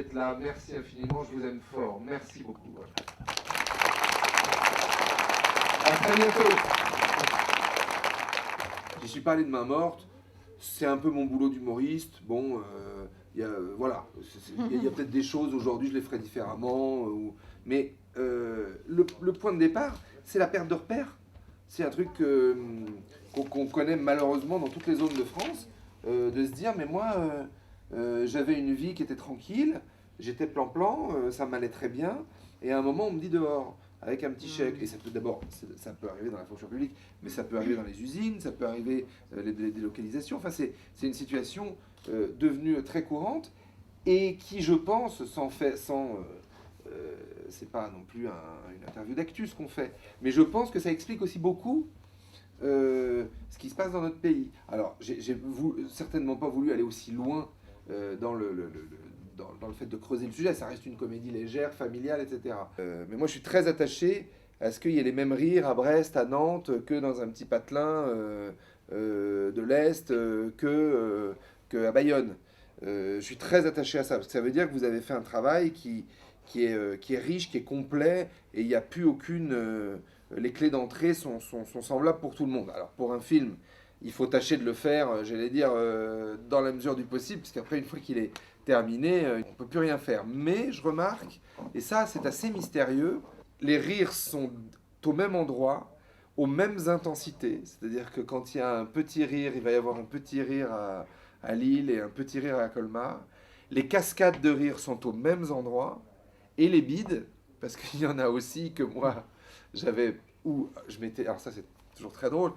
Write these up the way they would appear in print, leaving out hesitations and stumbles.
d'être là. Merci infiniment, je vous aime fort. Merci beaucoup. À très bientôt. J'y suis pas allé de main morte. C'est un peu mon boulot d'humoriste. Bon, voilà. Il y a peut-être des choses aujourd'hui, je les ferai différemment. Mais le point de départ, c'est la perte de repères. C'est un truc qu'on connaît malheureusement dans toutes les zones de France. De se dire, mais moi, j'avais une vie qui était tranquille, j'étais plan-plan, ça m'allait très bien. Et à un moment, on me dit dehors, avec un petit chèque. Et ça peut d'abord, ça peut arriver dans la fonction publique, mais ça peut arriver dans les usines, ça peut arriver les délocalisations. Enfin, c'est une situation devenue très courante et qui, je pense, c'est pas non plus une interview d'actu ce qu'on fait, mais je pense que ça explique aussi beaucoup ce qui se passe dans notre pays. Alors, j'ai certainement pas voulu aller aussi loin dans le fait de creuser le sujet. Ça reste une comédie légère, familiale, etc. Mais moi, je suis très attaché à ce qu'il y ait les mêmes rires à Brest, à Nantes, que dans un petit patelin de l'Est, qu'à Bayonne. Je suis très attaché à ça, parce que ça veut dire que vous avez fait un travail qui est riche, qui est complet, et il n'y a plus aucune... les clés d'entrée sont semblables pour tout le monde. Alors pour un film, il faut tâcher de le faire, j'allais dire, dans la mesure du possible, parce qu'après, une fois qu'il est terminé, on ne peut plus rien faire. Mais je remarque, et ça c'est assez mystérieux, les rires sont au même endroit, aux mêmes intensités. C'est-à-dire que quand il y a un petit rire, il va y avoir un petit rire à Lille et un petit rire à Colmar. Les cascades de rire sont aux mêmes endroits. Et les bides, parce qu'il y en a aussi que moi, j'avais... Où je m'étais... Alors ça, c'est toujours très drôle.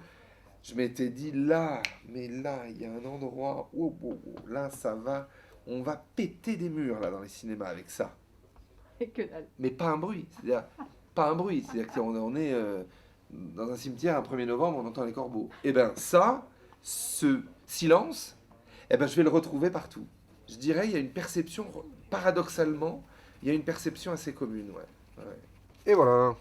Je m'étais dit, là, mais là, il y a un endroit où, là, ça va... On va péter des murs, là, dans les cinémas, avec ça. Et que dalle. Mais pas un bruit. C'est-à-dire, pas un bruit. C'est-à-dire qu'on est dans un cimetière, un 1er novembre, on entend les corbeaux. Et bien ça, ce silence, eh ben, je vais le retrouver partout. Je dirais, il y a une perception, paradoxalement, il y a une perception assez commune, ouais. Et voilà.